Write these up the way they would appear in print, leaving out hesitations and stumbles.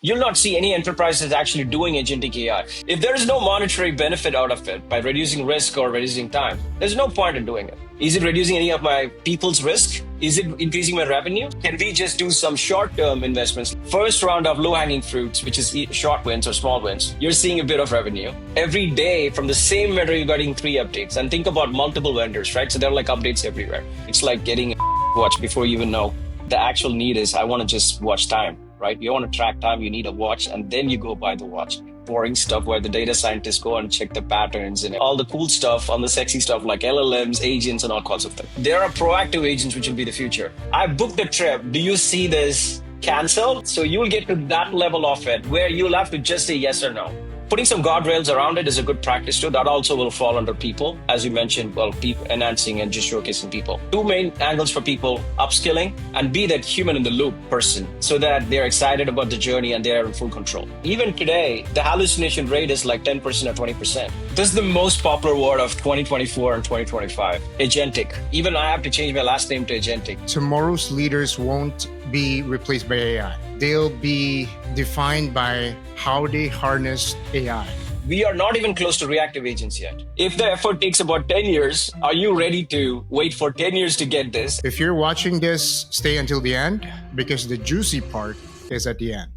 You'll not see any enterprises actually doing agentic AI. If there is no monetary benefit out of it by reducing risk or reducing time, there's no point in doing it. Is it reducing any of my people's risk? Is it increasing my revenue? Can we just do some short-term investments? First round of low-hanging fruits, which is short wins or small wins, you're seeing a bit of revenue. Every day from the same vendor, you're getting 3 updates. And think about multiple vendors, right? So there are like updates everywhere. It's like getting a watch before you even know. The actual need is, I want to just watch time, right? You want to track time, you need a watch, and then you go buy the watch. Boring stuff where the data scientists go and check the patterns and all the cool stuff on the sexy stuff like LLMs, agents, and all kinds of things. There are proactive agents, which will be the future. I booked a trip. Do you see this canceled? So you'll get to that level of it where you'll have to just say yes or no. Putting some guardrails around it is a good practice too. That also will fall under people. As you mentioned, people enhancing and just showcasing people. 2 main angles for people: upskilling and be that human in the loop person so that they're excited about the journey and they're in full control. Even today, the hallucination rate is like 10% or 20%. This is the most popular word of 2024 and 2025. Agentic. Even I have to change my last name to Agentic. Tomorrow's leaders won't be replaced by AI. They'll be defined by how they harness AI. We are not even close to reactive agents yet. If the effort takes about 10 years, are you ready to wait for 10 years to get this? If you're watching this, stay until the end because the juicy part is at the end.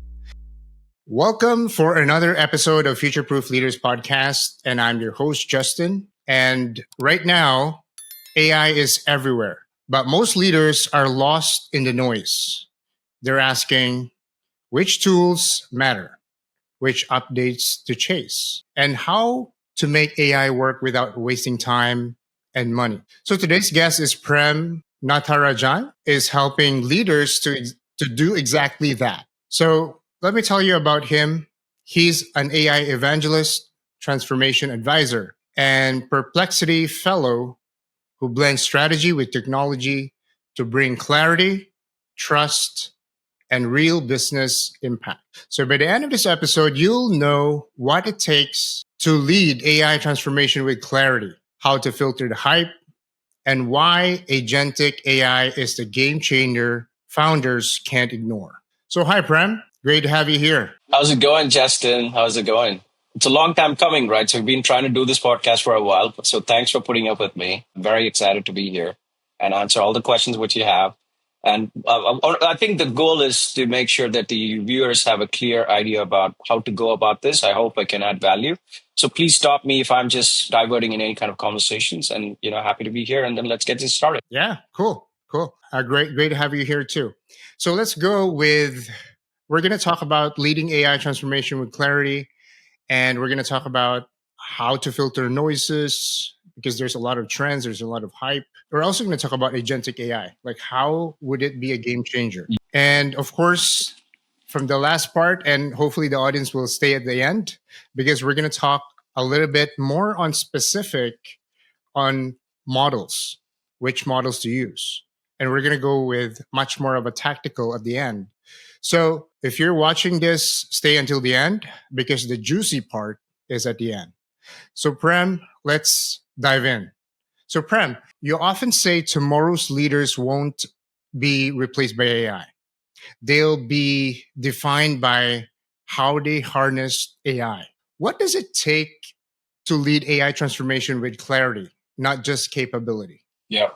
Welcome for another episode of Future Proof Leaders Podcast. And I'm your host, Justin. And right now, AI is everywhere. But most leaders are lost in the noise. They're asking, which tools matter? Which updates to chase? And how to make AI work without wasting time and money. So today's guest is Prem Natarajan, is helping leaders to do exactly that. So let me tell you about him. He's an AI evangelist, transformation advisor, and Perplexity Fellow who blends strategy with technology to bring clarity, trust, and real business impact. So by the end of this episode, you'll know what it takes to lead AI transformation with clarity, how to filter the hype, and why agentic AI is the game changer founders can't ignore. So hi, Prem. Great to have you here. How's it going, Justin? How's it going? It's a long time coming, right? So we've been trying to do this podcast for a while. So thanks for putting up with me. I'm very excited to be here and answer all the questions which you have. And I think the goal is to make sure that the viewers have a clear idea about how to go about this. I hope I can add value. So please stop me if I'm just diverting in any kind of conversations, and happy to be here. And then let's get this started. Yeah, cool. Great to have you here too. So let's go with, we're going to talk about leading AI transformation with clarity. And we're going to talk about how to filter noises, because there's a lot of trends, there's a lot of hype. We're also going to talk about agentic AI, like how would it be a game changer? And of course, from the last part, and hopefully the audience will stay at the end, because we're going to talk a little bit more on specific on models, which models to use. And we're going to go with much more of a tactical at the end. So if you're watching this, stay until the end because the juicy part is at the end. So Prem, let's dive in. So Prem, you often say tomorrow's leaders won't be replaced by AI. They'll be defined by how they harness AI. What does it take to lead AI transformation with clarity, not just capability? Yeah.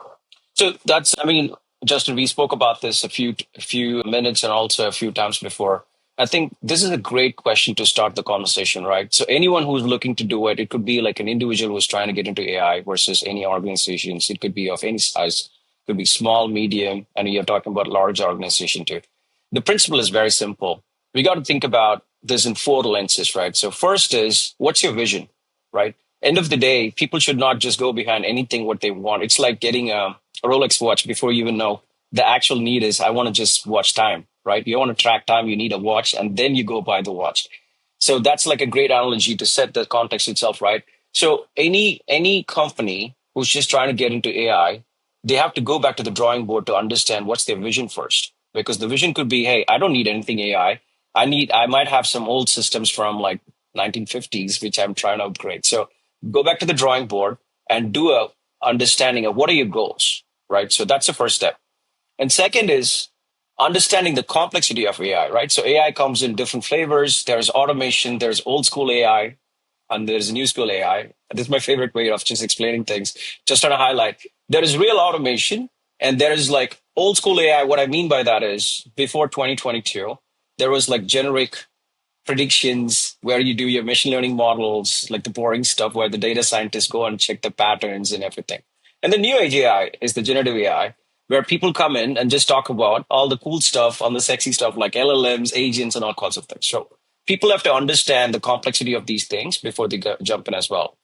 So Justin, we spoke about this a few minutes and also a few times before. I think this is a great question to start the conversation, right? So anyone who's looking to do it, it could be like an individual who's trying to get into AI versus any organizations. It could be of any size. It could be small, medium, and you're talking about large organization too. The principle is very simple. We got to think about this in 4 lenses, right? So first is, what's your vision, right? End of the day, people should not just go behind anything what they want. It's like getting a Rolex watch before you even know. The actual need is, I want to just watch time, right? You want to track time, you need a watch, and then you go buy the watch. So that's like a great analogy to set the context itself, right? So any company who's just trying to get into AI, they have to go back to the drawing board to understand what's their vision first. Because the vision could be, hey, I don't need anything AI. I might have some old systems from like 1950s, which I'm trying to upgrade. So go back to the drawing board and do a understanding of what are your goals, right? So that's the first step. And second is, understanding the complexity of AI, right? So AI comes in different flavors. There's automation, there's old school AI, and there's new school AI. This is my favorite way of just explaining things. Just trying to highlight there is real automation and there is like old school AI. What I mean by that is before 2022, there was like generic predictions where you do your machine learning models, like the boring stuff where the data scientists go and check the patterns and everything. And the new age AI is the generative AI, where people come in and just talk about all the cool stuff, all the sexy stuff like LLMs, agents, and all kinds of things. So people have to understand the complexity of these things before they jump in as well.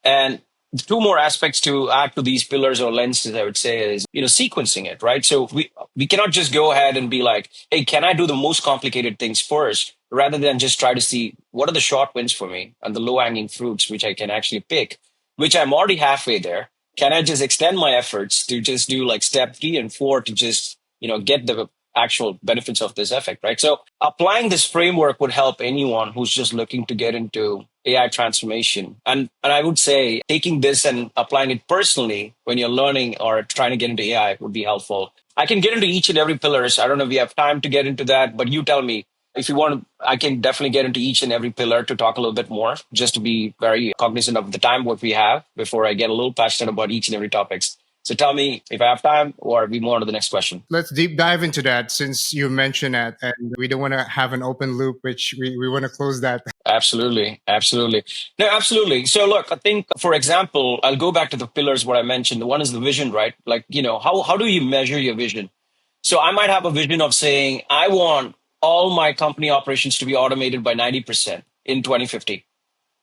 And two more aspects to add to these pillars or lenses, I would say, is sequencing it, right? So we cannot just go ahead and be like, hey, can I do the most complicated things first, rather than just try to see what are the short wins for me and the low hanging fruits which I can actually pick, which I'm already halfway there. Can I just extend my efforts to just do like step 3 and 4 to just get the actual benefits of this effect, right? So applying this framework would help anyone who's just looking to get into AI transformation. And I would say taking this and applying it personally when you're learning or trying to get into AI would be helpful. I can get into each and every pillars. I don't know if we have time to get into that, but you tell me. If you want, I can definitely get into each and every pillar to talk a little bit more, just to be very cognizant of the time what we have before I get a little passionate about each and every topics. So tell me if I have time or we move on to the next question. Let's deep dive into that since you mentioned that, and we don't want to have an open loop, which we want to close that. Absolutely. Absolutely. No, absolutely. So look, I think, for example, I'll go back to the pillars, what I mentioned. The one is the vision, right? Like, how do you measure your vision? So I might have a vision of saying, I want all my company operations to be automated by 90% in 2050,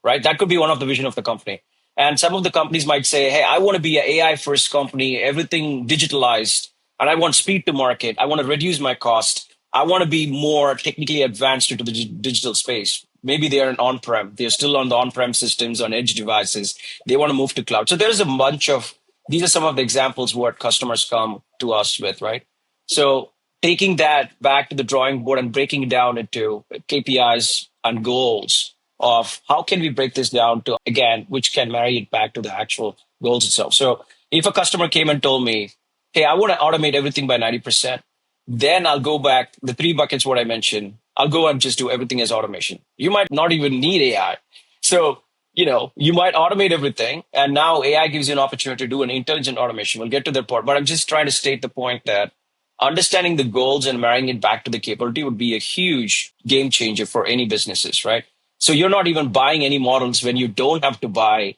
right? That could be one of the vision of the company. And some of the companies might say, hey, I want to be an AI first company, everything digitalized, and I want speed to market. I want to reduce my cost. I want to be more technically advanced into the digital space. Maybe they are on-prem. They're still on the on-prem systems, on edge devices. They want to move to cloud. So there's a bunch of, these are some of the examples what customers come to us with, right? So taking that back to the drawing board and breaking it down into KPIs and goals of how can we break this down to, again, which can marry it back to the actual goals itself. So if a customer came and told me, hey, I want to automate everything by 90%, then I'll go back, the 3 buckets, what I mentioned, I'll go and just do everything as automation. You might not even need AI. So, you might automate everything. And now AI gives you an opportunity to do an intelligent automation. We'll get to that part. But I'm just trying to state the point that understanding the goals and marrying it back to the capability would be a huge game changer for any businesses, right? So you're not even buying any models when you don't have to buy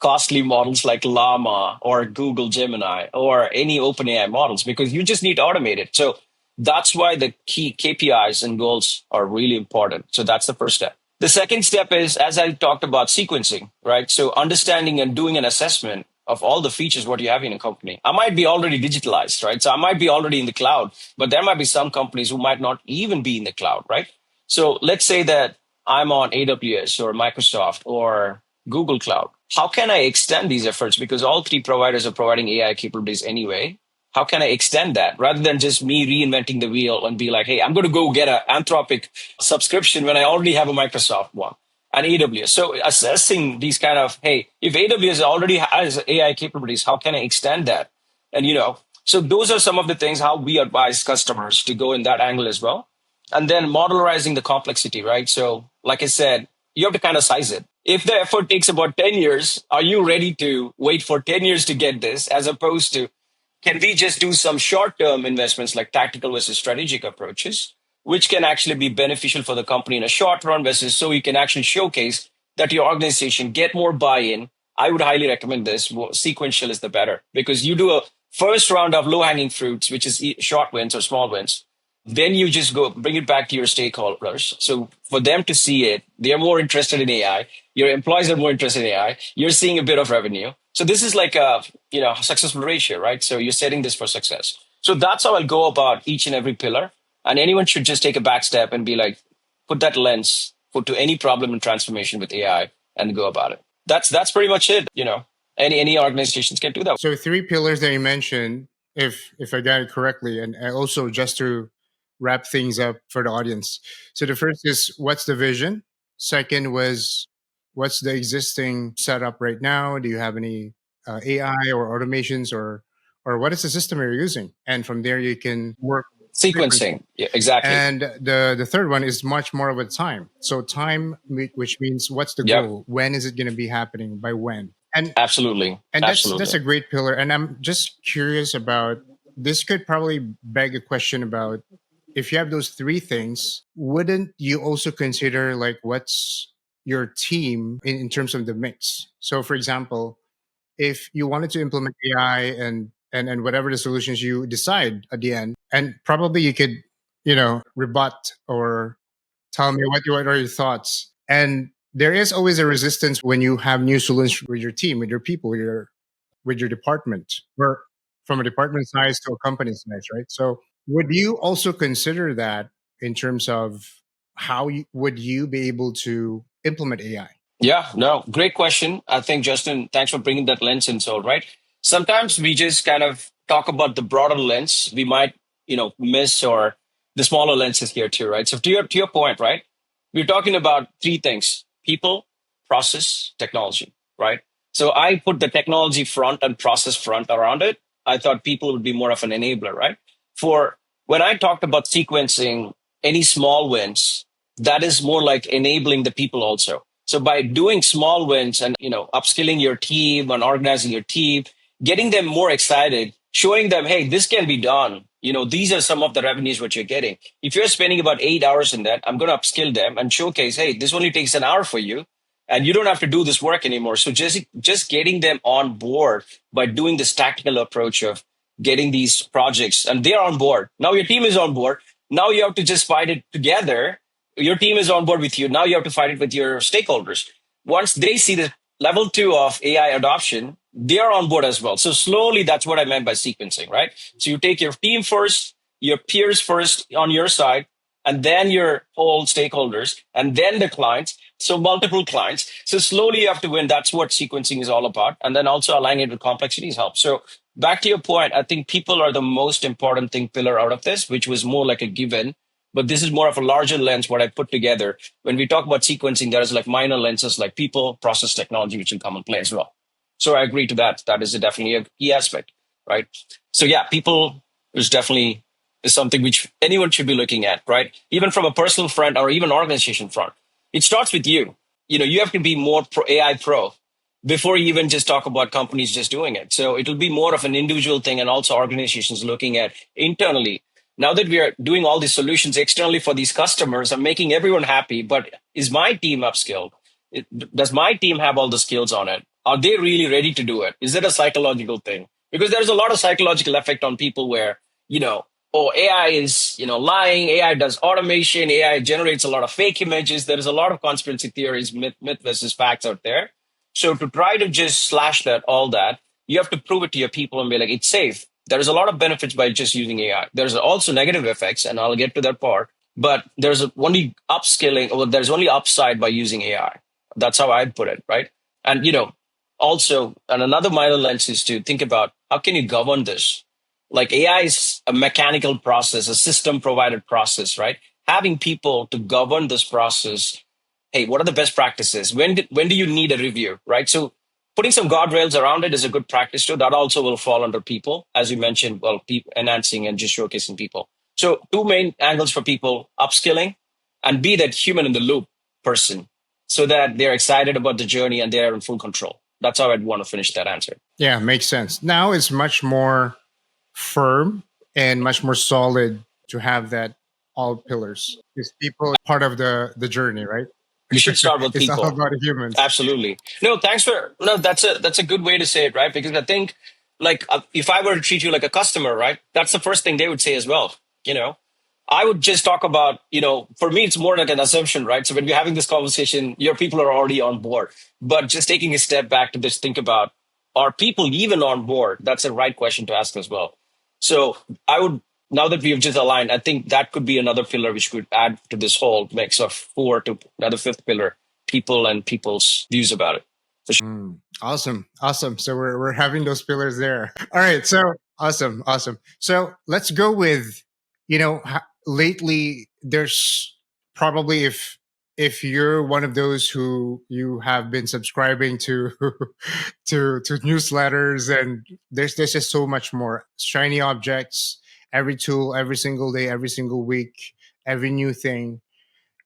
costly models like Llama or Google Gemini or any OpenAI models, because you just need to automate it. So that's why the key KPIs and goals are really important. So that's the first step. The second step is, as I talked about, sequencing, right? So understanding and doing an assessment of all the features what you have in a company. I might be already digitalized, right? So I might be already in the cloud, but there might be some companies who might not even be in the cloud, right? So let's say that I'm on AWS or Microsoft or Google Cloud. How can I extend these efforts? Because all 3 providers are providing AI capabilities anyway. How can I extend that rather than just me reinventing the wheel and be like, hey, I'm going to go get an Anthropic subscription when I already have a Microsoft one and AWS. So assessing these kind of, hey, if AWS already has AI capabilities, how can I extend that? And, so those are some of the things how we advise customers to go in that angle as well. And then modularizing the complexity, right? So like I said, you have to kind of size it. If the effort takes about 10 years, are you ready to wait for 10 years to get this, as opposed to, can we just do some short-term investments like tactical versus strategic approaches, which can actually be beneficial for the company in a short run versus so you can actually showcase that your organization get more buy-in. I would highly recommend this. Sequential is the better, because you do a first round of low-hanging fruits, which is short wins or small wins. Then you just go bring it back to your stakeholders. So for them to see it, they're more interested in AI. Your employees are more interested in AI. You're seeing a bit of revenue. So this is like a successful ratio, right? So you're setting this for success. So that's how I'll go about each and every pillar. And anyone should just take a back step and be like, put that lens to any problem in transformation with AI and go about it. That's pretty much it. Any organizations can do that. So 3 pillars that you mentioned, if I got it correctly, and also just to wrap things up for the audience. So the first is, what's the vision? Second was, what's the existing setup right now? Do you have any AI or automations, or what is the system you're using? And from there you can work Sequencing. Yeah, exactly. And the third one is much more of a time. So time, which means what's the Yep. goal? When is it going to be happening? By when? Absolutely. And that's Absolutely. a great pillar. And I'm just curious about this. Could probably beg a question about if you have those three things, wouldn't you also consider like what's your team in terms of the mix? So, for example, if you wanted to implement AI and whatever the solutions you decide at the end, and probably you could, rebut or tell me what are your thoughts. And there is always a resistance when you have new solutions with your team, with your people, with your department, or from a department size to a company size, right? So would you also consider that in terms of would you be able to implement AI? Yeah, no, great question. I think, Justin, thanks for bringing that lens in. So, right. Sometimes we just kind of talk about the broader lens. We might, miss or the smaller lenses here too, right? So to your point, right? We're talking about three things: people, process, technology, right? So I put the technology front and process front around it. I thought people would be more of an enabler, right? For when I talked about sequencing any small wins, that is more like enabling the people also. So by doing small wins and upskilling your team and organizing your team, getting them more excited, showing them, hey, this can be done. These are some of the revenues what you're getting. If you're spending about 8 hours in that, I'm going to upskill them and showcase, hey, this only takes an hour for you, and you don't have to do this work anymore. So just getting them on board by doing this tactical approach of getting these projects, and they're on board. Now your team is on board. Now you have to just fight it together. Your team is on board with you. Now you have to fight it with your stakeholders. Once they see the level 2 of AI adoption, they're on board as well. So slowly, that's what I meant by sequencing, right? So you take your team first, your peers first on your side, and then your whole stakeholders, and then the clients. So multiple clients. So slowly you have to win. That's what sequencing is all about. And then also aligning it with complexities helps. So back to your point, I think people are the most important thing pillar out of this, which was more like a given. But this is more of a larger lens, what I put together. When we talk about sequencing, there's like minor lenses like people, process, technology, which will come in play as well. So I agree to that. That is definitely a key aspect, right? So yeah, people is something which anyone should be looking at, right? Even from a personal front or even organization front. It starts with you. You have to be more AI pro before you even just talk about companies just doing it. So it'll be more of an individual thing and also organizations looking at internally. Now that we are doing all these solutions externally for these customers, I'm making everyone happy, but is my team upskilled? Does my team have all the skills on it? Are they really ready to do it? Is it a psychological thing? Because there's a lot of psychological effect on people where, oh, AI is, lying. AI does automation. AI generates a lot of fake images. There is a lot of conspiracy theories, myth versus facts out there. So to try to just slash all that, you have to prove it to your people and be like, it's safe. There is a lot of benefits by just using AI. There's also negative effects, and I'll get to that part. But there's only upskilling, or there's only upside by using AI. That's how I'd put it, right? And also, and another minor lens is to think about how can you govern this? Like AI is a mechanical process, a system provided process, right? Having people to govern this process. Hey, what are the best practices? When do you need a review, right? So putting some guardrails around it is a good practice too. That also will fall under people, as you mentioned, well, people enhancing and just showcasing people. So two main angles for people: upskilling and be that human in the loop person so that they're excited about the journey and they're in full control. That's how I'd want to finish that answer. Yeah, makes sense. Now it's much more firm and much more solid to have that all pillars. Because people are part of the journey, right? We should start with It's all people. about humans. Absolutely. No, thanks for no. That's a good way to say it, right? Because I think, like, if I were to treat you like a customer, right, that's the first thing they would say as well. I would just talk about, for me, it's more like an assumption, right? So when we're having this conversation, your people are already on board. But just taking a step back to just think about, are people even on board? That's the right question to ask as well. So I would, now that we've just aligned, I think that could be another pillar which could add to this whole mix of four to another fifth pillar, people and people's views about it. For sure. Awesome. So we're having those pillars there. All right. So awesome. So let's go with, lately there's probably if you're one of those who you have been subscribing to to newsletters, and there's just so much more shiny objects, every tool, every single day, every single week, every new thing.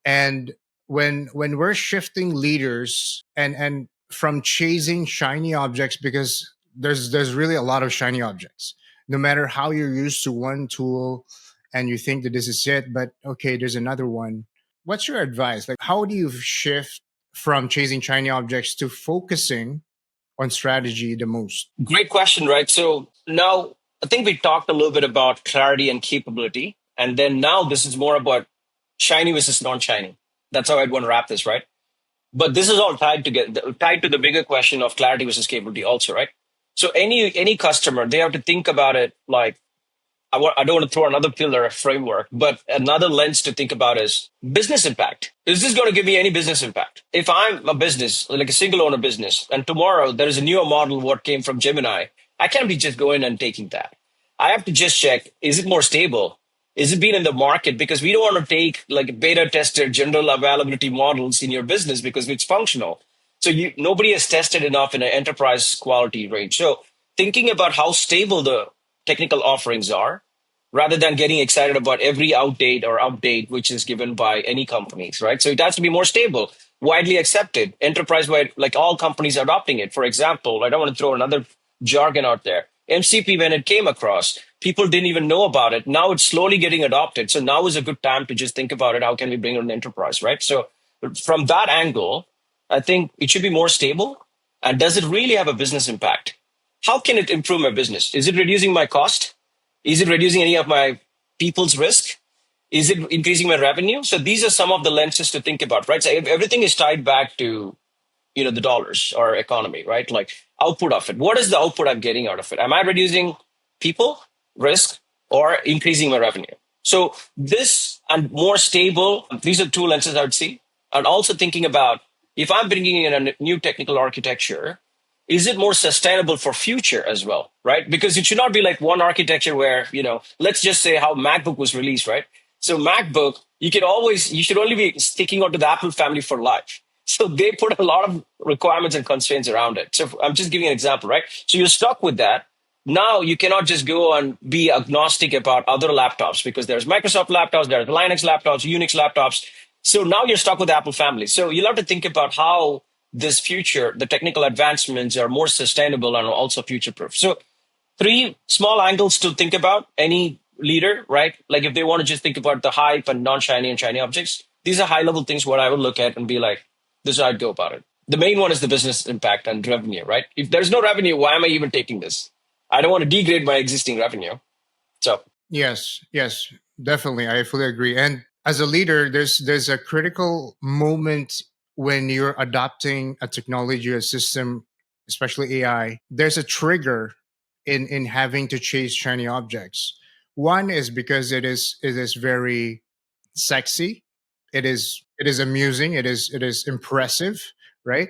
And when we're shifting leaders and from chasing shiny objects, because there's really a lot of shiny objects, no matter how you're used to one tool and you think that this is it, but okay, there's another one. What's your advice? Like, how do you shift from chasing shiny objects to focusing on strategy the most? Great question, right? So now I think we talked a little bit about clarity and capability. And then now this is more about shiny versus non-shiny. That's how I'd want to wrap this, right? But this is all tied to the bigger question of clarity versus capability also, right? So any customer, they have to think about it like, I don't want to throw another pillar framework, but another lens to think about is business impact. Is this going to give me any business impact? If I'm a business, like a single owner business, and tomorrow there is a newer model what came from Gemini, I can't be just going and taking that. I have to just check, is it more stable? Is it being in the market? Because we don't want to take like beta tested general availability models in your business because it's functional. So nobody has tested enough in an enterprise quality range. So thinking about how stable the technical offerings are, rather than getting excited about every outdate or update which is given by any companies, right? So it has to be more stable, widely accepted, enterprise-wide, like all companies are adopting it. For example, I don't want to throw another jargon out there. MCP, when it came across, people didn't even know about it. Now it's slowly getting adopted. So now is a good time to just think about it. How can we bring it in enterprise, right? So from that angle, I think it should be more stable. And does it really have a business impact? How can it improve my business? Is it reducing my cost? Is it reducing any of my people's risk? Is it increasing my revenue? So these are some of the lenses to think about, right? So everything is tied back to, the dollars or economy, right? Like output of it. What is the output I'm getting out of it? Am I reducing people, risk, or increasing my revenue? So this and more stable, these are two lenses I would see. And also thinking about if I'm bringing in a new technical architecture, is it more sustainable for future as well, right? Because it should not be like one architecture where, let's just say how MacBook was released, right? So MacBook, you should only be sticking onto the Apple family for life. So they put a lot of requirements and constraints around it. So I'm just giving an example, right? So you're stuck with that. Now you cannot just go and be agnostic about other laptops because there's Microsoft laptops, there's Linux laptops, Unix laptops. So now you're stuck with the Apple family. So you'll have to think about how this future, the technical advancements are more sustainable and also future proof. So three small angles to think about any leader, right? Like if they want to just think about the hype and non-shiny and shiny objects, these are high level things what I would look at and be like, this is how I'd go about it. The main one is the business impact and revenue, right? If there's no revenue, why am I even taking this? I don't want to degrade my existing revenue. So Yes, definitely. I fully agree. And as a leader, there's a critical moment when you're adopting a technology, a system, especially AI. There's a trigger in having to chase shiny objects. One is because it is very sexy. It is amusing. It is impressive, right?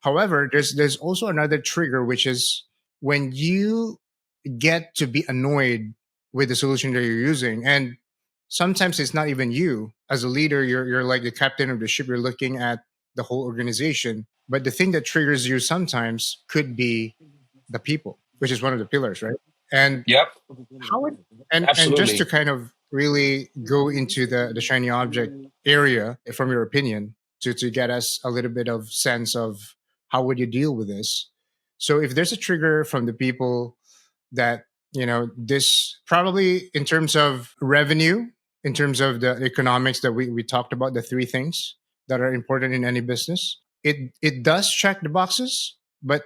However, there's also another trigger, which is when you get to be annoyed with the solution that you're using. And sometimes it's not even you. As a leader, you're like the captain of the ship, you're looking at the whole organization. But the thing that triggers you sometimes could be the people, which is one of the pillars, right? And yep, how it, and just to absolutely. kind of really go into the shiny object area from your opinion to get us a little bit of sense of how would you deal with this. So if there's a trigger from the people that this probably in terms of revenue, in terms of the economics that we talked about, the three things that are important in any business, it does check the boxes, but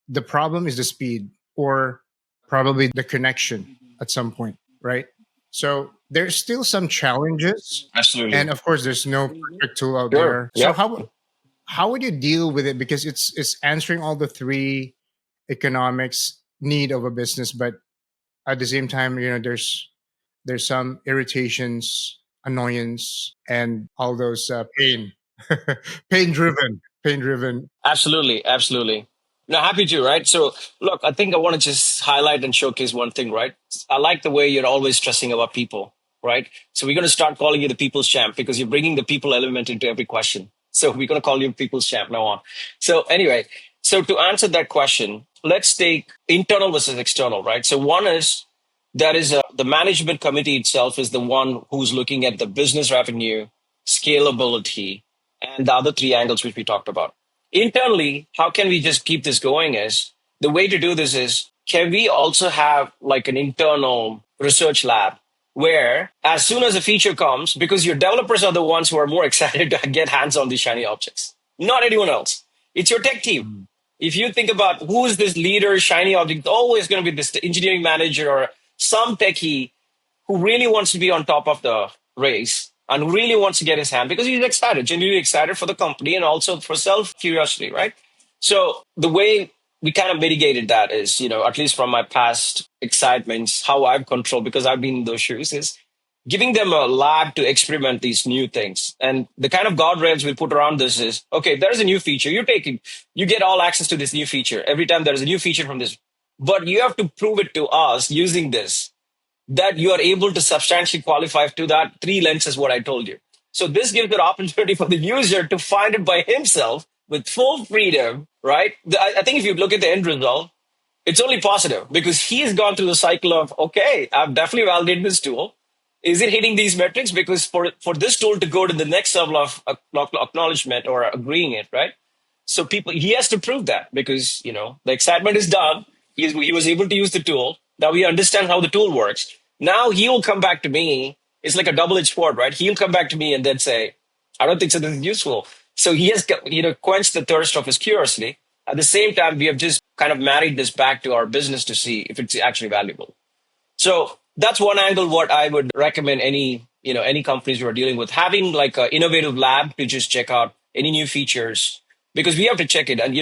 the problem is the speed or probably the connection at some point, right? So there's still some challenges, Absolutely. and of course there's no perfect tool out Sure. there. So Yep. how would you deal with it, because it's answering all the three economics need of a business, but at the same time, there's some irritations, annoyance, and all those pain driven. Absolutely, absolutely. No, happy to, right? So, look, I think I want to just highlight and showcase one thing, right? I like the way you're always stressing about people, right? So, we're going to start calling you the people's champ because you're bringing the people element into every question. So, we're going to call you people's champ now on. So, anyway, so to answer that question, let's take internal versus external, right? So, one is that is the management committee itself is the one who's looking at the business revenue, scalability, and the other three angles which we talked about. Internally, how can we just keep this going is the way to do this is can we also have like an internal research lab where as soon as a feature comes, because your developers are the ones who are more excited to get hands on these shiny objects, not anyone else. It's your tech team. If you think about who is this leader, shiny object, it's always going to be this engineering manager or some techie who really wants to be on top of the race and really wants to get his hand because he's excited, genuinely excited for the company and also for self curiosity, right? So the way we kind of mitigated that is, at least from my past excitements, how I've controlled because I've been in those shoes is giving them a lab to experiment these new things. And the kind of guardrails we'll put around this is, okay, there's a new feature. You get all access to this new feature. Every time there's a new feature from this, but you have to prove it to us using this, that you are able to substantially qualify to that three lenses, what I told you. So this gives the opportunity for the user to find it by himself with full freedom, right? I think if you look at the end result, it's only positive because he's gone through the cycle of, okay, I've definitely validated this tool. Is it hitting these metrics? Because for this tool to go to the next level of acknowledgement or agreeing it, right? So he has to prove that because, the excitement is done. He was able to use the tool. Now we understand how the tool works. Now he'll come back to me. It's like a double-edged sword, right? He'll come back to me and then say, I don't think so this is useful. So he has, quenched the thirst of his curiosity. At the same time, we have just kind of married this back to our business to see if it's actually valuable. So that's one angle what I would recommend any companies who are dealing with having like an innovative lab to just check out any new features because we have to check it. And,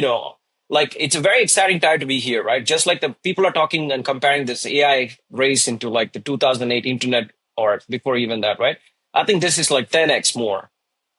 like it's a very exciting time to be here, right? Just like the people are talking and comparing this AI race into like the 2008 internet or before even that, right? I think this is like 10x more.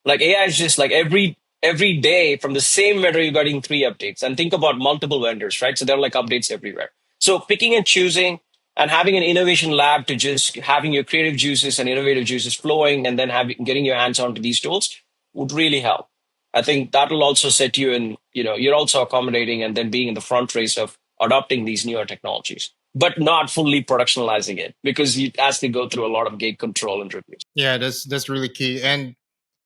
Like AI is just like every day from the same vendor, you're getting 3 updates and think about multiple vendors, right? So there are like updates everywhere. So picking and choosing and having an innovation lab to just having your creative juices and innovative juices flowing and then getting your hands onto these tools would really help. I think that will also set you in, you're also accommodating and then being in the front race of adopting these newer technologies, but not fully productionalizing it because you actually go through a lot of gate control and reviews. Yeah, that's really key. And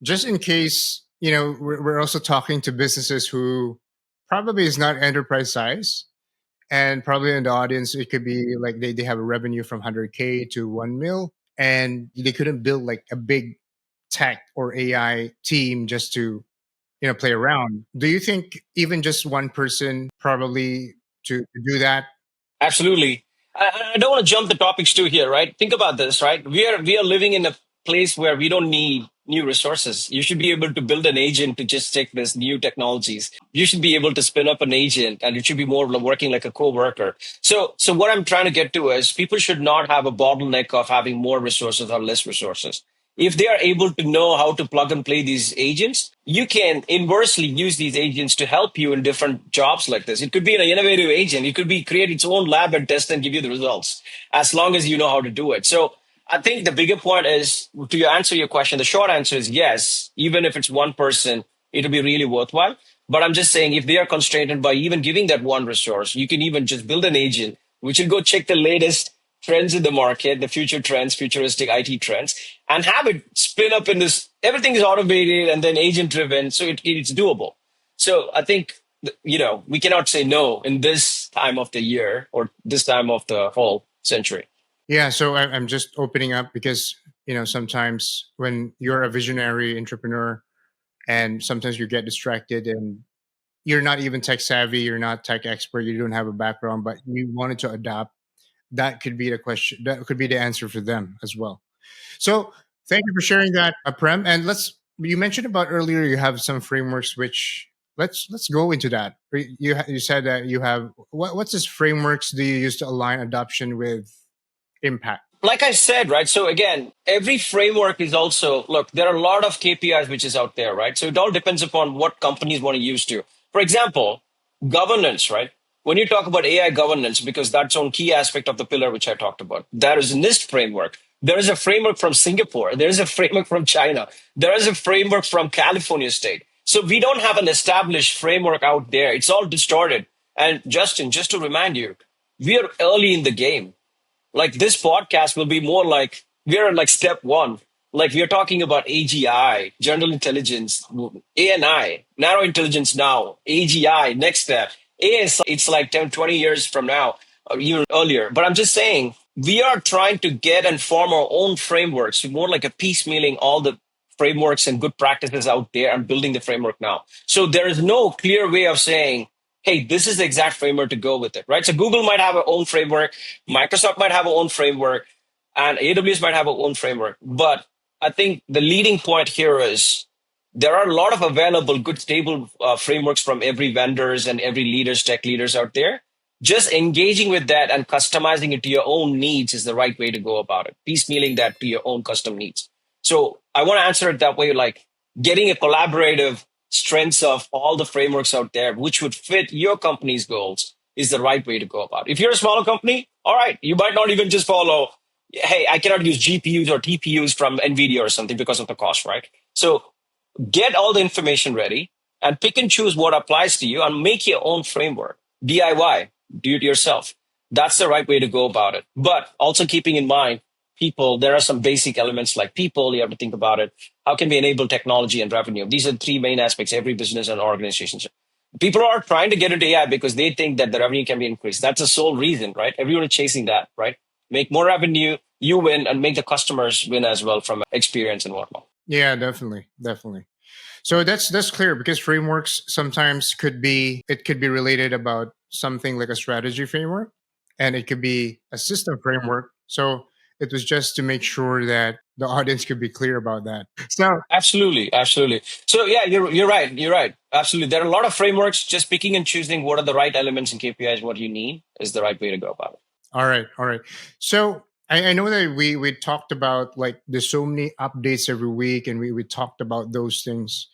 just in case, we're also talking to businesses who probably is not enterprise size. And probably in the audience, it could be like they have a revenue from 100K to 1 mil, and they couldn't build like a big tech or AI team just to, play around. Do you think even just one person probably to do that? Absolutely. I don't want to jump the topics too here, right? Think about this, right? We are living in a place where we don't need new resources. You should be able to build an agent to just take this new technologies. You should be able to spin up an agent and it should be more working like a co-worker. So what I'm trying to get to is people should not have a bottleneck of having more resources or less resources. If they are able to know how to plug and play these agents, you can inversely use these agents to help you in different jobs like this. It could be an innovative agent. It could be create its own lab and test and give you the results as long as you know how to do it. So I think the bigger point is to answer your question, the short answer is yes. Even if it's one person, it'll be really worthwhile. But I'm just saying if they are constrained by even giving that one resource, you can even just build an agent which will go check the latest trends in the market, the future trends, futuristic IT trends, and have it spin up in this, everything is automated and then agent driven. So it's doable. So I think, we cannot say no in this time of the year or this time of the whole century. Yeah, so I'm just opening up because, sometimes when you're a visionary entrepreneur and sometimes you get distracted and you're not even tech savvy, you're not tech expert, you don't have a background, but you wanted to adopt, that could be the question. That could be the answer for them as well. So thank you for sharing that, Prem. And you mentioned about earlier, you have some frameworks, which let's go into that. You said that you have, what's this frameworks do you use to align adoption with impact? Like I said, right? So again, every framework is also, look, there are a lot of KPIs which is out there, right? So it all depends upon what companies want to use to. For example, governance, right? When you talk about AI governance, because that's one key aspect of the pillar which I talked about, there is a NIST framework. There is a framework from Singapore. There is a framework from China. There is a framework from California state. So we don't have an established framework out there. It's all distorted. And Justin, just to remind you, we are early in the game. Like this podcast will be more like we're at like step one. Like we are talking about AGI, general intelligence, ANI, narrow intelligence now, AGI, next step. AI, it's like 10, 20 years from now, or even earlier. But I'm just saying, we are trying to get and form our own frameworks, more like a piecemealing all the frameworks and good practices out there and building the framework now. So there is no clear way of saying, hey, this is the exact framework to go with it, right? So Google might have their own framework, Microsoft might have their own framework, and AWS might have their own framework. But I think the leading point here is there are a lot of available good stable frameworks from every vendors and every leaders, tech leaders out there. Just engaging with that and customizing it to your own needs is the right way to go about it. Piecemealing that to your own custom needs. So I want to answer it that way, like getting a collaborative strengths of all the frameworks out there, which would fit your company's goals, is the right way to go about it. If you're a smaller company, all right, you might not even just follow, hey, I cannot use GPUs or TPUs from NVIDIA or something because of the cost, right? So get all the information ready and pick and choose what applies to you and make your own framework. DIY, do it yourself. That's the right way to go about it. But also keeping in mind, people, there are some basic elements like people, you have to think about it. How can we enable technology and revenue? These are the three main aspects every business and organization. People are trying to get into AI because they think that the revenue can be increased. That's the sole reason, right? Everyone is chasing that, right? Make more revenue, you win, and make the customers win as well from experience and whatnot. Yeah, definitely, definitely. So that's clear because frameworks sometimes could be related about something like a strategy framework, and it could be a system framework. So it was just to make sure that the audience could be clear about that. So Absolutely, absolutely. So yeah, you're right. You're right. Absolutely. There are a lot of frameworks. Just picking and choosing what are the right elements and KPIs, what you need is the right way to go about it. all right, all right. So I know that we talked about like there's so many updates every week, and we talked about those things.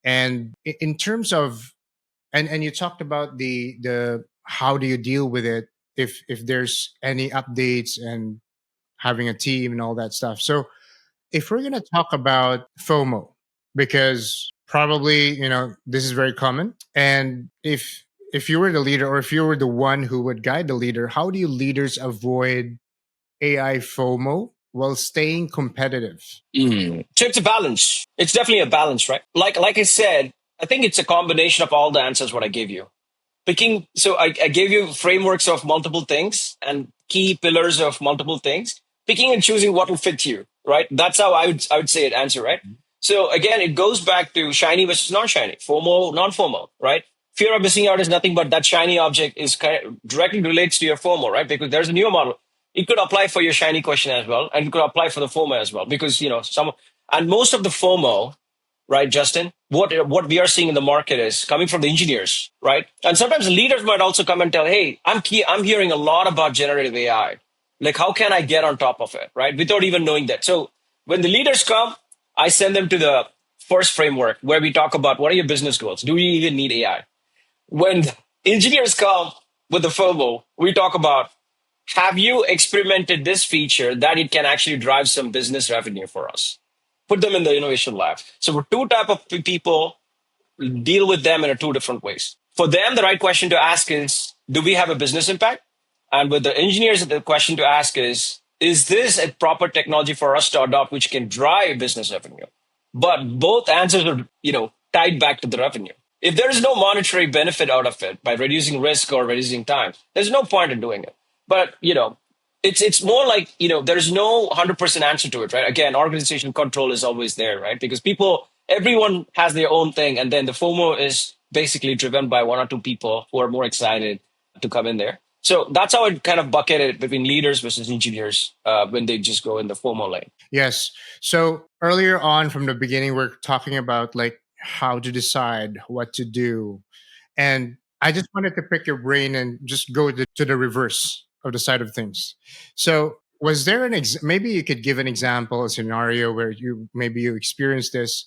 And in terms of and you talked about the how do you deal with it if there's any updates and having a team and all that stuff. So if we're gonna talk about FOMO, because probably this is very common, and if you were the leader or if you were the one who would guide the leader, how do you leaders avoid AI FOMO while staying competitive? So it's a balance. It's definitely a balance, right? Like I said, I think it's a combination of all the answers what I gave you. Picking, so I gave you frameworks of multiple things and key pillars of multiple things. Picking and choosing what will fit you, right? That's how I would say it answer, right? So again, it goes back to shiny versus non-shiny, FOMO, non-FOMO, right? Fear of missing out is nothing but that shiny object is kind of directly relates to your FOMO, right? Because there's a newer model. It could apply for your shiny question as well, and it could apply for the FOMO as well. Because some and most of the FOMO, right, Justin? What we are seeing in the market is coming from the engineers, right? And sometimes the leaders might also come and tell, "Hey, I'm hearing a lot about generative AI. Like, how can I get on top of it, right? Without even knowing that." So when the leaders come, I send them to the first framework where we talk about what are your business goals? Do you even need AI? When engineers come with the FOMO, we talk about have you experimented this feature that it can actually drive some business revenue for us? Put them in the innovation lab. So we're two type of people, deal with them in two different ways. For them, the right question to ask is, do we have a business impact? And with the engineers, the question to ask is this a proper technology for us to adopt which can drive business revenue? But both answers are, tied back to the revenue. If there is no monetary benefit out of it by reducing risk or reducing time, there's no point in doing it. But, it's more like, there's no 100% answer to it, right? Again, organization control is always there, right? Because everyone has their own thing. And then the FOMO is basically driven by one or two people who are more excited to come in there. So that's how I kind of bucket it between leaders versus engineers when they just go in the FOMO lane. Yes. So earlier on from the beginning, we're talking about like how to decide what to do. And I just wanted to pick your brain and just go to the reverse of the side of things. So was there maybe you could give an example, a scenario where you experienced this.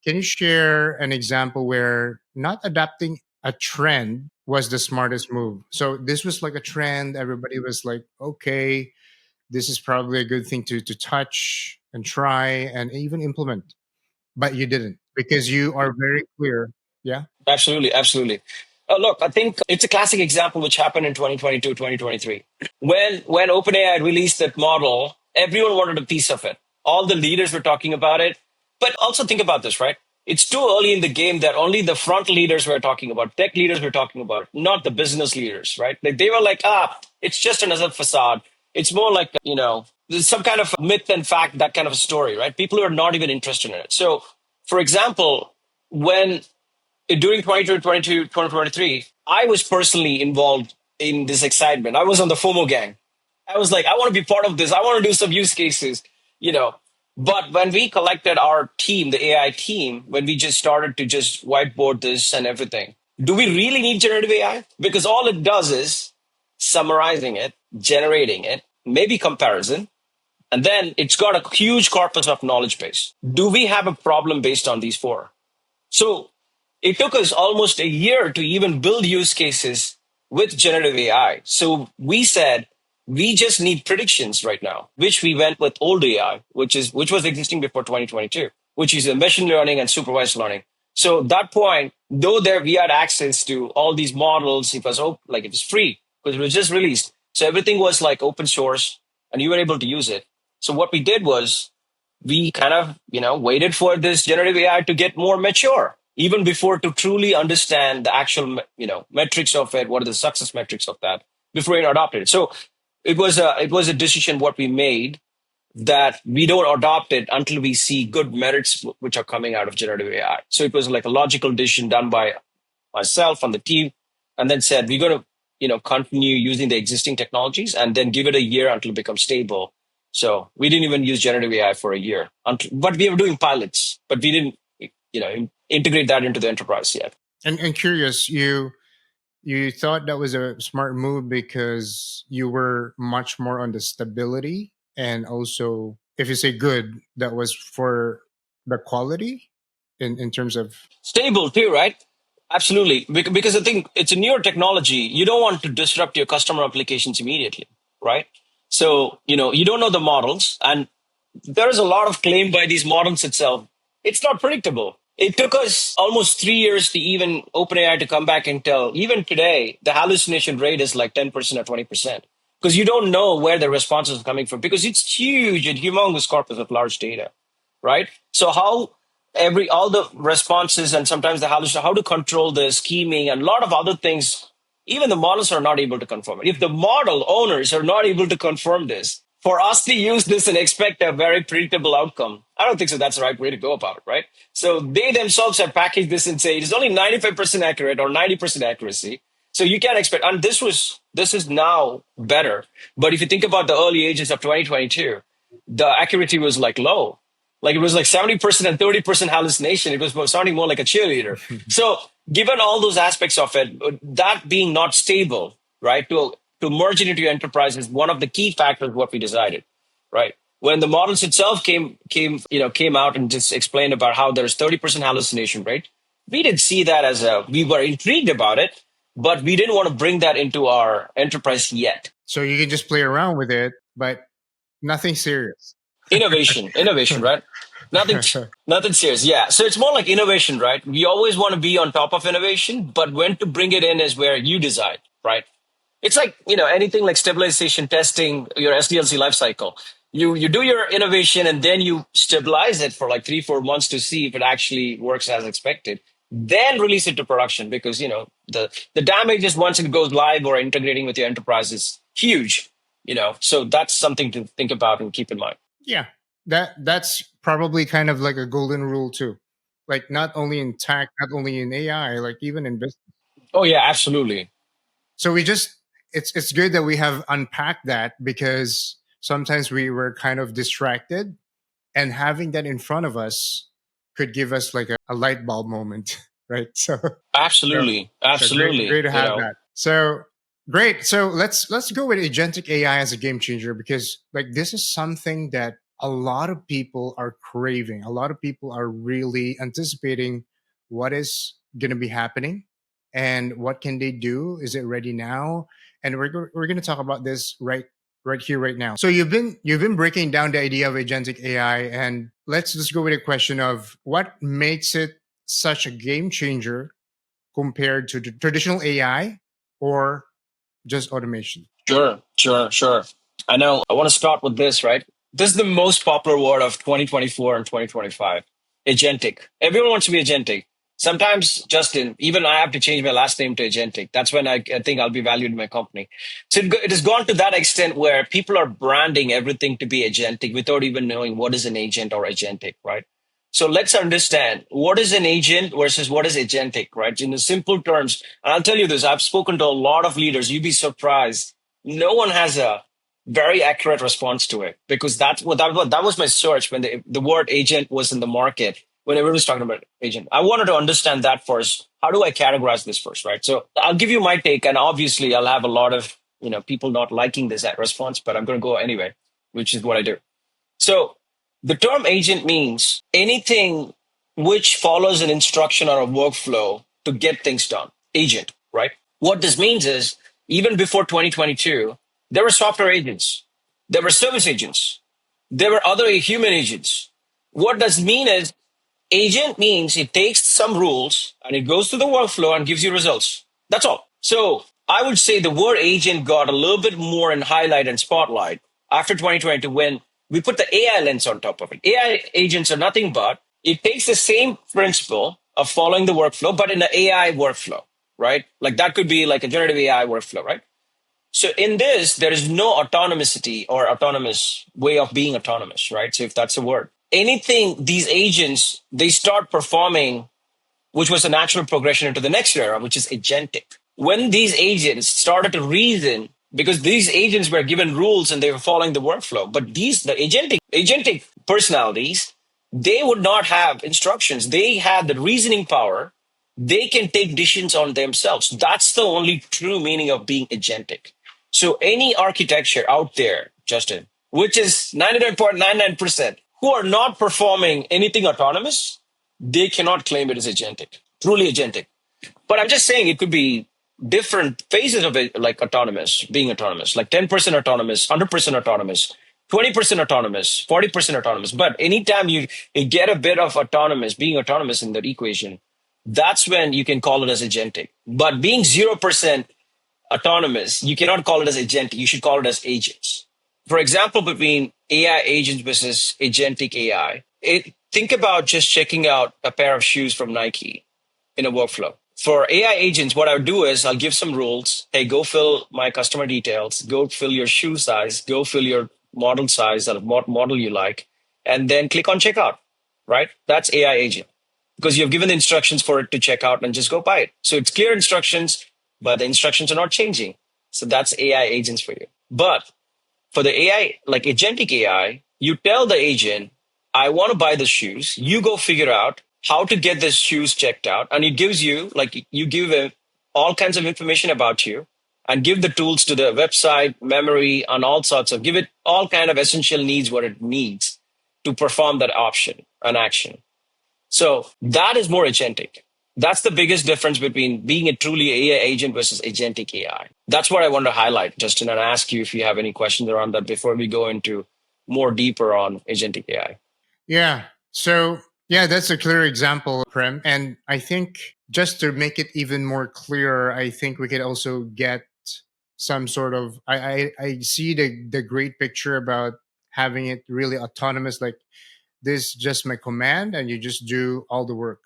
Can you share an example where not adapting a trend was the smartest move? So this was like a trend. Everybody was like, okay, this is probably a good thing to touch and try and even implement, but you didn't because you are very clear. Yeah. Absolutely, absolutely. Look, I think it's a classic example which happened in 2022, 2023. When OpenAI released that model, everyone wanted a piece of it. All the leaders were talking about it. But also think about this, right? It's too early in the game that only the front leaders were talking about, tech leaders were talking about it, not the business leaders, right? Like they were like, it's just another facade. It's more like, there's some kind of myth and fact, that kind of a story, right? People who are not even interested in it. So, for example, when during 2022, 2023, I was personally involved in this excitement. I was on the FOMO gang. I was like, I want to be part of this. I want to do some use cases, you know. But when we collected our team, the AI team, when we just started to just whiteboard this and everything, do we really need generative AI? Because all it does is summarizing it, generating it, maybe comparison, and then it's got a huge corpus of knowledge base. Do we have a problem based on these four? So it took us almost a year to even build use cases with generative AI. So we said, we just need predictions right now, which we went with old AI, which was existing before 2022, which is a machine learning and supervised learning. So at that point, though there we had access to all these models, it was free because it was just released. So everything was like open source and you were able to use it. So what we did was we kind of, waited for this generative AI to get more mature, even before to truly understand the actual, metrics of it. What are the success metrics of that before we adopted it? So it was a decision what we made that we don't adopt it until we see good merits which are coming out of generative AI. So it was like a logical decision done by myself and the team, and then said we're going to continue using the existing technologies and then give it a year until it becomes stable. So we didn't even use generative AI for a year, but we were doing pilots, but we didn't integrate that into the enterprise yet. And curious, you thought that was a smart move because you were much more on the stability, and also if you say good, that was for the quality in terms of Stable too, right? Absolutely. Because I think it's a newer technology. You don't want to disrupt your customer applications immediately, right? So, you don't know the models, and there is a lot of claim by these models itself. It's not predictable. It took us almost 3 years to even OpenAI to come back and tell, even today, the hallucination rate is like 10% or 20%. Because you don't know where the responses are coming from, because it's huge and humongous corpus of large data, right? So how all the responses and sometimes the hallucination, how to control the scheming and a lot of other things, even the models are not able to confirm it. If the model owners are not able to confirm this, for us to use this and expect a very predictable outcome, I don't think so. That's the right way to go about it, right? So they themselves have packaged this and say it's only 95% accurate or 90% accuracy. So you can't expect, and this is now better. But if you think about the early ages of 2022, the accuracy was like low. Like it was like 70% and 30% hallucination. It was sounding more like a cheerleader. So given all those aspects of it, that being not stable, right, to merge it into your enterprise is one of the key factors what we decided, right? When the models itself came out and just explained about how there's 30% hallucination rate, we didn't see that we were intrigued about it, but we didn't want to bring that into our enterprise yet. So you can just play around with it, but nothing serious. Innovation, right? Nothing serious. Yeah. So it's more like innovation, right? We always want to be on top of innovation, but when to bring it in is where you decide, right? It's like, anything like stabilization testing, your SDLC lifecycle. You do your innovation and then you stabilize it for like 3-4 months to see if it actually works as expected. Then release it to production, because, the damage is once it goes live or integrating with your enterprise is huge, so that's something to think about and keep in mind. Yeah, that's probably kind of like a golden rule too. Like not only in tech, not only in AI, like even in business. Oh yeah, absolutely. So it's good that we have unpacked that, because sometimes we were kind of distracted, and having that in front of us could give us like a light bulb moment, right? So absolutely. Great to have that. So great. So let's go with agentic AI as a game changer, because like this is something that a lot of people are craving. A lot of people are really anticipating what is going to be happening and what can they do. Is it ready now? And we're going to talk about this right here, right now. So you've been breaking down the idea of agentic AI, and let's just go with a question of what makes it such a game changer compared to the traditional AI or just automation? Sure. I know. I want to start with this, right? This is the most popular word of 2024 and 2025. Agentic. Everyone wants to be agentic. Sometimes, Justin, even I have to change my last name to Agentic. That's when I think I'll be valued in my company. So it has gone to that extent where people are branding everything to be agentic without even knowing what is an agent or agentic, right? So let's understand what is an agent versus what is agentic, right? In the simple terms, and I'll tell you this, I've spoken to a lot of leaders. You'd be surprised. No one has a very accurate response to it because that was my search when the word agent was in the market when everyone was talking about agent. I wanted to understand that first. How do I categorize this first, right? So I'll give you my take, and obviously I'll have a lot of people not liking this response, but I'm going to go anyway, which is what I do. So the term agent means anything which follows an instruction or a workflow to get things done. Agent, right? What this means is even before 2022, there were software agents, there were service agents, there were other human agents. What does mean is agent means it takes some rules and it goes through the workflow and gives you results. That's all. So I would say the word agent got a little bit more in highlight and spotlight after 2022 when we put the AI lens on top of it. AI agents are nothing but it takes the same principle of following the workflow, but in an AI workflow, right? Like that could be like a generative AI workflow, right? So in this, there is no autonomousity or autonomous way of being autonomous, right? So if that's a word, anything, these agents, they start performing, which was a natural progression into the next era, which is agentic. When these agents started to reason, because these agents were given rules and they were following the workflow, but the agentic personalities, they would not have instructions. They had the reasoning power. They can take decisions on themselves. That's the only true meaning of being agentic. So any architecture out there, Justin, which is 99.99%, who are not performing anything autonomous, they cannot claim it as agentic, truly agentic. But I'm just saying it could be different phases of it, like autonomous, being autonomous, like 10% autonomous, 100% autonomous, 20% autonomous, 40% autonomous. But anytime you get a bit of autonomous, being autonomous in that equation, that's when you can call it as agentic. But being 0% autonomous, you cannot call it as agentic. You should call it as agents. For example, between AI agents versus agentic AI, think about just checking out a pair of shoes from Nike in a workflow. For AI agents, what I would do is I'll give some rules. Hey, go fill my customer details, go fill your shoe size, go fill your model size or what model you like, and then click on checkout, right? That's AI agent because you've given the instructions for it to check out and just go buy it. So it's clear instructions, but the instructions are not changing. So that's AI agents for you. But for the AI, like agentic AI, you tell the agent, I want to buy the shoes. You go figure out how to get the shoes checked out. And it gives you, like you give it all kinds of information about you and give the tools to the website, memory, and all sorts of, give it all kind of essential needs, what it needs to perform that option, an action. So that is more agentic. That's the biggest difference between being a truly AI agent versus agentic AI. That's what I want to highlight, Justin, and ask you if you have any questions around that before we go into more deeper on agentic AI. Yeah. So, yeah, that's a clear example, Prem. And I think just to make it even more clear, I think we could also get some sort of, I see the great picture about having it really autonomous, like this just my command and you just do all the work.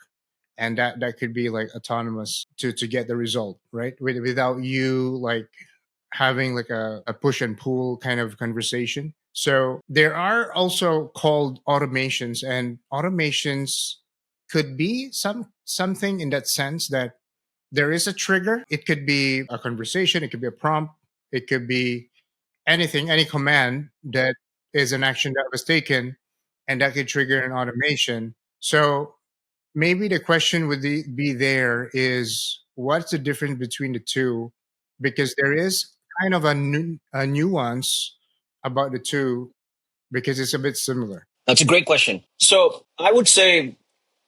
And that could be like autonomous to get the result, right? Without you like having like a push and pull kind of conversation. So there are also called automations, and automations could be something in that sense that there is a trigger. It could be a conversation, it could be a prompt, it could be anything, any command that is an action that was taken, and that could trigger an automation. So maybe the question would be there is what's the difference between the two? Because there is kind of a nuance about the two because it's a bit similar. That's a great question. So I would say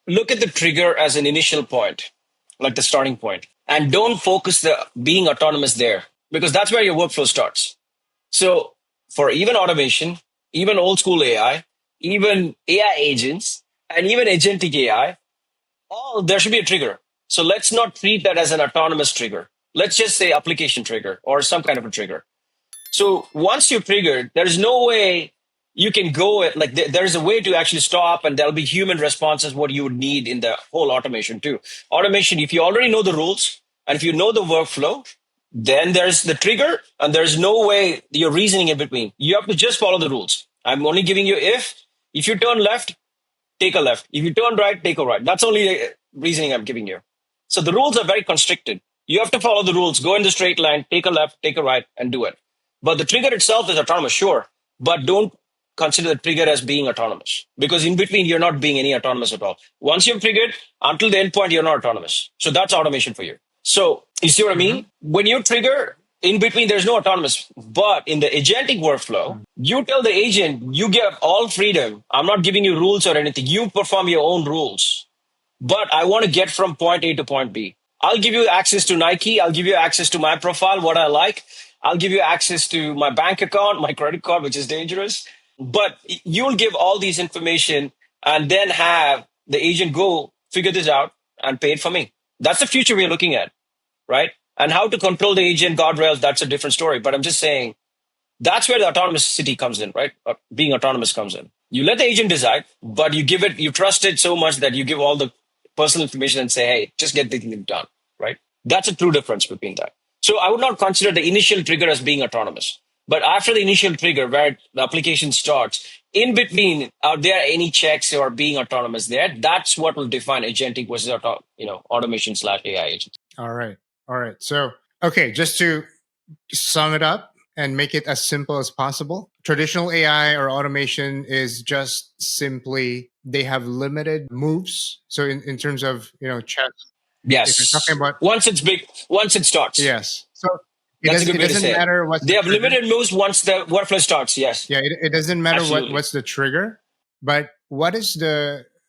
look at the trigger as an initial point, like the starting point, and don't focus the being autonomous there because that's where your workflow starts. So for even automation, even old school AI, even AI agents, and even agentic AI, there should be a trigger. So let's not treat that as an autonomous trigger. Let's just say application trigger or some kind of a trigger. So once you've triggered, there's no way you can go like there's a way to actually stop, and there'll be human responses, what you would need in the whole automation too. Automation, if you already know the rules and if you know the workflow, then there's the trigger and there's no way you're reasoning in between. You have to just follow the rules. I'm only giving you if you turn left, take a left. If you turn right, take a right. That's only the reasoning I'm giving you. So the rules are very constricted. You have to follow the rules, go in the straight line, take a left, take a right, and do it. But the trigger itself is autonomous, sure, but don't consider the trigger as being autonomous, because in between, you're not being any autonomous at all. Once you've triggered, until the endpoint, you're not autonomous. So that's automation for you. So you see what I mean? When you trigger, in between, there's no autonomous. But in the agentic workflow, you tell the agent, you give all freedom. I'm not giving you rules or anything. You perform your own rules. But I want to get from point A to point B. I'll give you access to Nike. I'll give you access to my profile, what I like. I'll give you access to my bank account, my credit card, which is dangerous. But you'll give all these information and then have the agent go figure this out and pay it for me. That's the future we're looking at, right? And how to control the agent guardrails, that's a different story. But I'm just saying that's where the autonomous city comes in, right? Being autonomous comes in. You let the agent decide, but you trust it so much that you give all the personal information and say, hey, just get the thing done, right? That's a true difference between that. So I would not consider the initial trigger as being autonomous. But after the initial trigger, where the application starts, in between, are there any checks or being autonomous there? That's what will define agentic versus automation / AI agent. All right. All right. So, okay, just to sum it up and make it as simple as possible, traditional AI or automation is just simply they have limited moves. So in terms of, chess, yes, if you're talking about once it's big, once it starts. Yes. So that's a good way to say matter it. what They have limited moves once the workflow starts. Yes. Yeah, it doesn't matter Absolutely. what's the trigger, but what is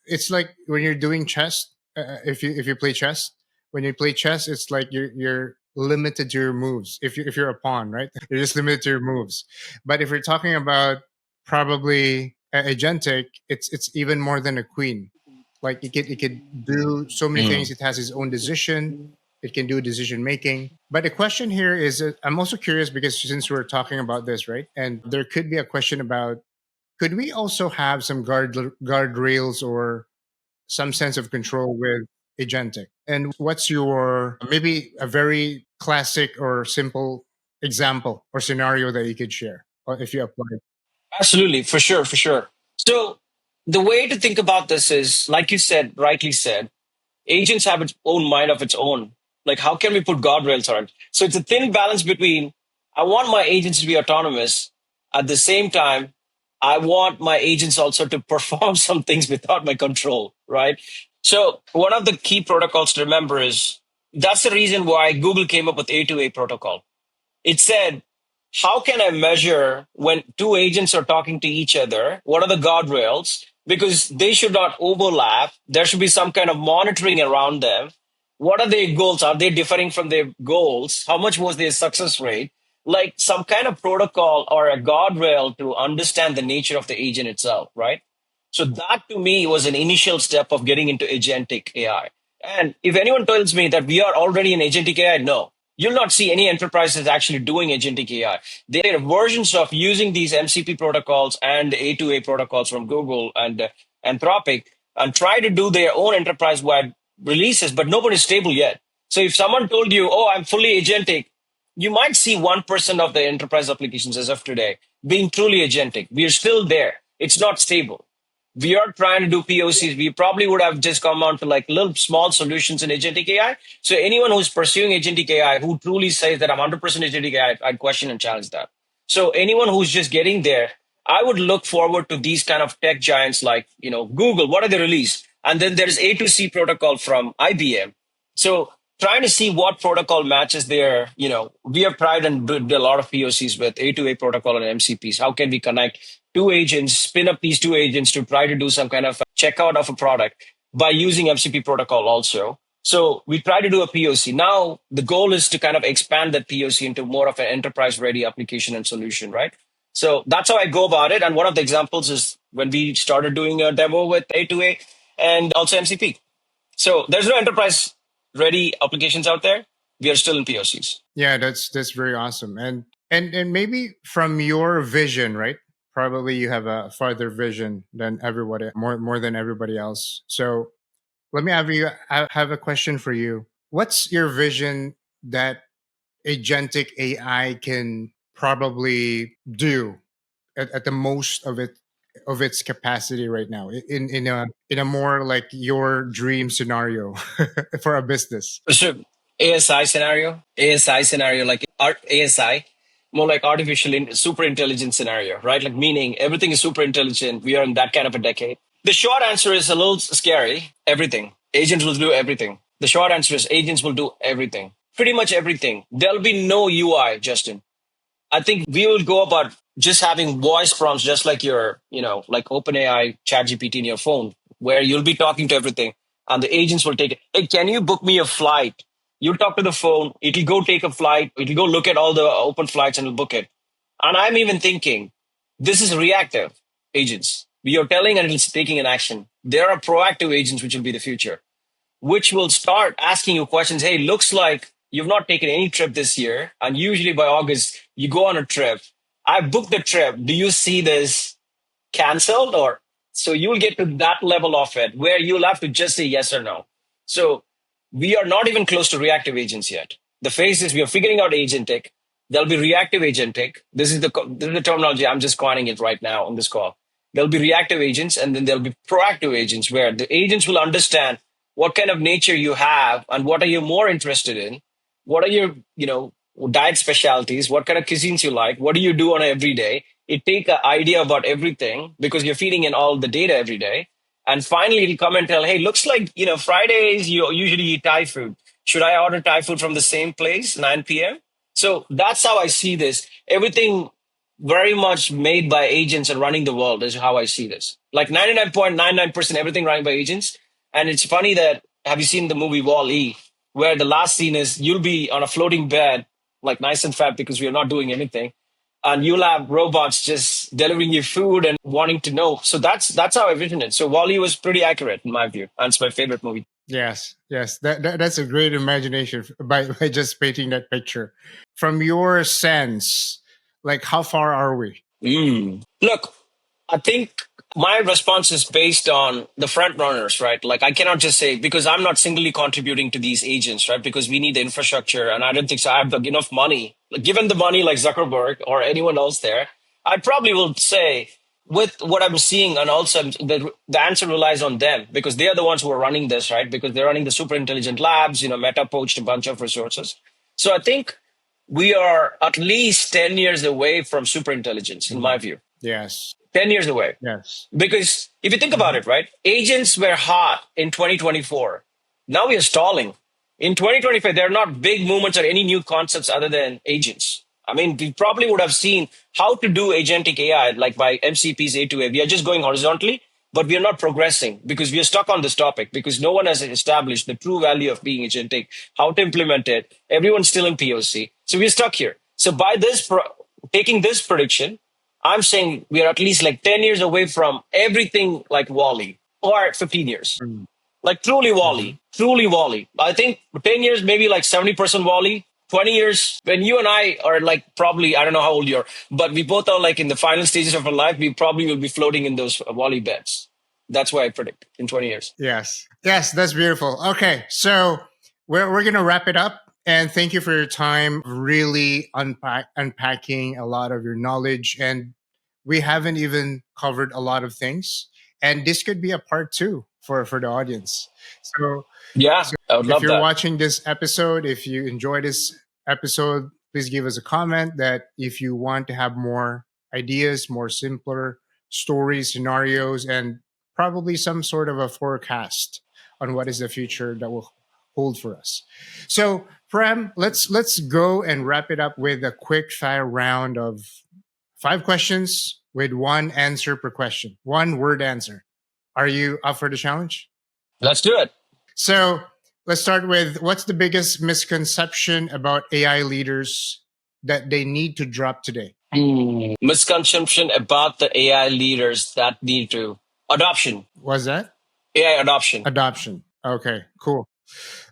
it's like when you're doing chess, if you play chess, when you play chess, it's like you're limited to your moves. If you're a pawn, right? You're just limited to your moves. But if you're talking about probably agentic, it's even more than a queen. Like it could do so many things. It has its own decision. It can do decision making. But the question here is, I'm also curious because since we're talking about this, right? And there could be a question about, could we also have some guardrails or some sense of control with agentic? And what's your maybe a very classic or simple example or scenario that you could share, or if you apply it? Absolutely, for sure, for sure. So the way to think about this is, like you said, rightly said, agents have its own mind of its own. Like, how can we put guardrails on it? So it's a thin balance between, I want my agents to be autonomous. At the same time, I want my agents also to perform some things without my control, right? So one of the key protocols to remember is, that's the reason why Google came up with A2A protocol. It said, how can I measure when two agents are talking to each other? What are the guardrails? Because they should not overlap. There should be some kind of monitoring around them. What are their goals? Are they differing from their goals? How much was their success rate? Like some kind of protocol or a guardrail to understand the nature of the agent itself, right? So that to me was an initial step of getting into agentic AI. And if anyone tells me that we are already in agentic AI, no. You'll not see any enterprises actually doing agentic AI. There are versions of using these MCP protocols and A2A protocols from Google and Anthropic and try to do their own enterprise-wide releases, but nobody's stable yet. So if someone told you, oh, I'm fully agentic, you might see 1% of the enterprise applications as of today being truly agentic. We are still there. It's not stable. We are trying to do POCs. We probably would have just come on to like little small solutions in agentic AI. So anyone who's pursuing agentic AI who truly says that I'm 100% agentic AI, I'd question and challenge that. So anyone who's just getting there, I would look forward to these kind of tech giants like, Google. What are they released? And then there's A2C protocol from IBM. So trying to see what protocol matches their, we have tried and did a lot of POCs with A2A protocol and MCPs. How can we connect two agents, spin up these two agents to try to do some kind of checkout of a product by using MCP protocol also? So we try to do a POC. Now the goal is to kind of expand that POC into more of an enterprise-ready application and solution, right? So that's how I go about it. And one of the examples is when we started doing a demo with A2A and also MCP. So there's no enterprise ready applications out there, we are still in POCs. Yeah, that's very awesome. And maybe from your vision, right? Probably you have a farther vision than everybody, more than everybody else. So let me have a question for you. What's your vision that agentic AI can probably do at the most of its capacity right now in a more like your dream scenario for a business? So ASI scenario, like ASI, more like super intelligent scenario, right? Like meaning everything is super intelligent. We are in that kind of a decade. The short answer is a little scary. Everything. Agents will do everything. The short answer is agents will do everything. Pretty much everything. There'll be no UI, Justin. I think we will go about just having voice prompts, just like your, like OpenAI, ChatGPT in your phone, where you'll be talking to everything and the agents will take it. Hey, can you book me a flight? You'll talk to the phone. It'll go take a flight. It'll go look at all the open flights and it'll book it. And I'm even thinking this is reactive agents. You're telling and it's taking an action. There are proactive agents, which will be the future, which will start asking you questions. Hey, looks like you've not taken any trip this year. And usually by August, you go on a trip. I booked the trip. Do you see this canceled? Or so you'll get to that level of it where you'll have to just say yes or no. So we are not even close to reactive agents yet. The phase is we are figuring out agentic. There'll be reactive agentic. This is the terminology. I'm just coining it right now on this call. There'll be reactive agents and then there'll be proactive agents where the agents will understand what kind of nature you have and what are you more interested in. What are your, diet specialties? What kind of cuisines you like? What do you do on an everyday? It take an idea about everything because you're feeding in all the data every day. And finally, it'll come and tell, hey, looks like, Fridays, you usually eat Thai food. Should I order Thai food from the same place, 9 p.m.? So that's how I see this. Everything very much made by agents and running the world is how I see this. Like 99.99% everything running by agents. And it's funny that, have you seen the movie Wall-E, where the last scene is you'll be on a floating bed, like nice and fat because we are not doing anything. And you'll have robots just delivering you food and wanting to know. So that's how I envision it. So Wall-E was pretty accurate in my view. And it's my favorite movie. Yes. That's a great imagination by just painting that picture. From your sense, like how far are we? Look, I think my response is based on the front runners, right? Like I cannot just say because I'm not singly contributing to these agents, right? Because we need the infrastructure and I don't think so. I have enough money. Like, given the money like Zuckerberg or anyone else there, I probably will say with what I'm seeing and also the answer relies on them because they are the ones who are running this, right? Because they're running the super intelligent labs, Meta poached a bunch of resources. So I think we are at least 10 years away from super intelligence in my view. Yes. 10 years away. Yes. Because if you think about it, right? Agents were hot in 2024. Now we are stalling. In 2025, there are not big movements or any new concepts other than agents. I mean, we probably would have seen how to do agentic AI, like by MCP's A2A. We are just going horizontally, but we are not progressing because we are stuck on this topic because no one has established the true value of being agentic, how to implement it. Everyone's still in POC. So we're stuck here. So by this, taking this prediction, I'm saying we are at least like 10 years away from everything like Wall-E or 15 years. Like truly Wall-E. I think 10 years, maybe like 70% Wall-E. 20 years, when you and I are like probably, I don't know how old you are, but we both are like in the final stages of our life, we probably will be floating in those Wall-E beds. That's what I predict in 20 years. Yes, that's beautiful. Okay, so we're going to wrap it up. And thank you for your time, really unpacking a lot of your knowledge. And we haven't even covered a lot of things. And this could be a part 2 for the audience. So yeah, I would love if you're that. watching this episode, if you enjoy this episode, please give us a comment that if you want to have more ideas, more simpler stories, scenarios, and probably some sort of a forecast on what is the future that will hold for us. So, Prem, let's go and wrap it up with a quick fire round of 5 questions with 1 answer per question, 1 word answer. Are you up for the challenge? Let's do it. So let's start with what's the biggest misconception about AI leaders that they need to drop today? Misconception about the AI leaders that need to adoption. What's that? AI adoption. Adoption. Okay, cool.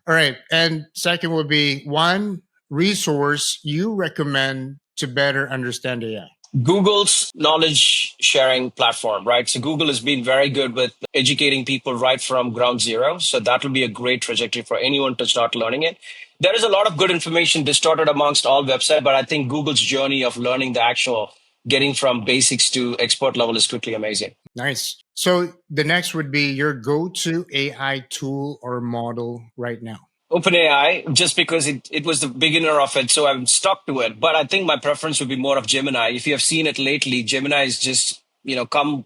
All right. And second would be one resource you recommend to better understand AI. Google's knowledge sharing platform, right? So Google has been very good with educating people right from ground zero. So that will be a great trajectory for anyone to start learning it. There is a lot of good information distorted amongst all websites, but I think Google's journey of learning the actual getting from basics to expert level is quickly amazing. Nice. So the next would be your go-to AI tool or model right now. OpenAI, just because it was the beginner of it, so I'm stuck to it. But I think my preference would be more of Gemini. If you have seen it lately, Gemini is just come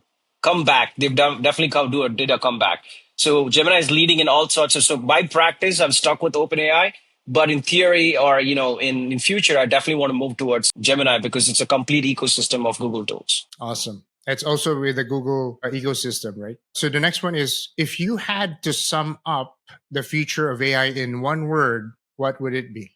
back. They've definitely did a comeback. So Gemini is leading in all sorts of. So by practice, I'm stuck with OpenAI. But in theory, or in future, I definitely want to move towards Gemini because it's a complete ecosystem of Google tools. Awesome. It's also with the Google ecosystem, right? So the next one is, if you had to sum up the future of AI in one word, what would it be?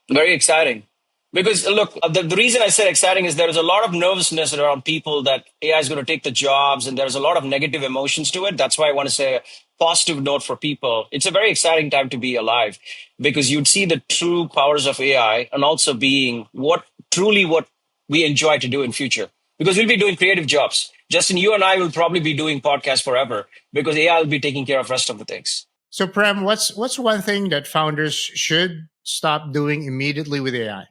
Very exciting. Because look, the reason I said exciting is there is a lot of nervousness around people that AI is going to take the jobs, and there's a lot of negative emotions to it. That's why I want to say a positive note for people. It's a very exciting time to be alive because you'd see the true powers of AI and also being what we enjoy to do in future. Because we'll be doing creative jobs. Justin, you and I will probably be doing podcasts forever because AI will be taking care of the rest of the things. So Prem, what's one thing that founders should stop doing immediately with AI?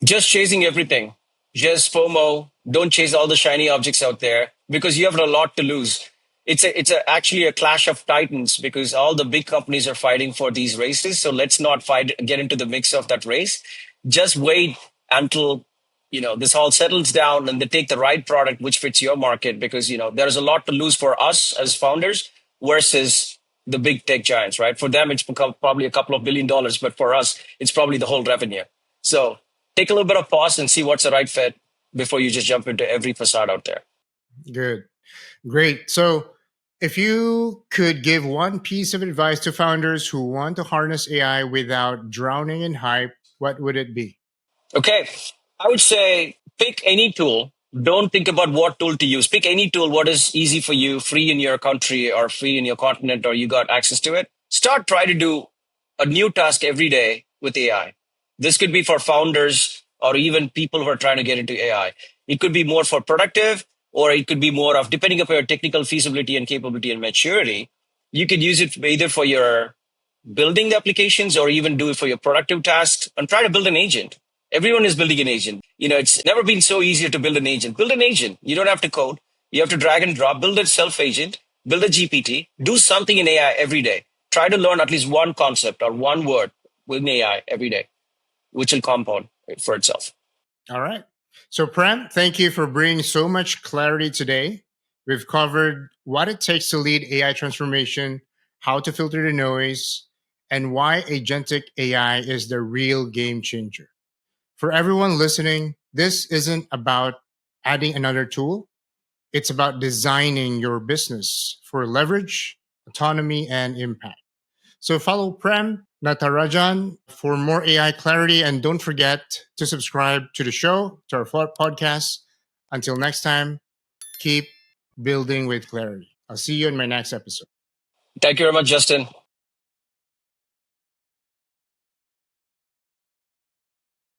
Just chasing everything. Just FOMO. Don't chase all the shiny objects out there because you have a lot to lose. Actually a clash of titans because all the big companies are fighting for these races. So let's not get into the mix of that race. Just wait until this all settles down and they take the right product which fits your market because there's a lot to lose for us as founders versus the big tech giants, right? For them, it's become probably a couple of $1 billion, but for us, it's probably the whole revenue. So take a little bit of pause and see what's the right fit before you just jump into every facade out there. Good. Great. So if you could give one piece of advice to founders who want to harness AI without drowning in hype, what would it be? Okay. I would say pick any tool. Don't think about what tool to use. Pick any tool, what is easy for you, free in your country or free in your continent, or you got access to it. Start trying to do a new task every day with AI. This could be for founders or even people who are trying to get into AI. It could be more for productive, or it could be more of, depending upon your technical feasibility and capability and maturity, you could use it either for your building the applications or even do it for your productive tasks and try to build an agent. Everyone is building an agent. It's never been so easier to build an agent. Build an agent. You don't have to code. You have to drag and drop, build a self-agent, build a GPT, do something in AI every day. Try to learn at least one concept or one word with AI every day, which will compound for itself. All right. So Prem, thank you for bringing so much clarity today. We've covered what it takes to lead AI transformation, how to filter the noise, and why agentic AI is the real game changer. For everyone listening, this isn't about adding another tool. It's about designing your business for leverage, autonomy, and impact. So follow Prem Natarajan for more AI clarity. And don't forget to subscribe to the show, to our podcast. Until next time, keep building with clarity. I'll see you in my next episode. Thank you very much, Justin.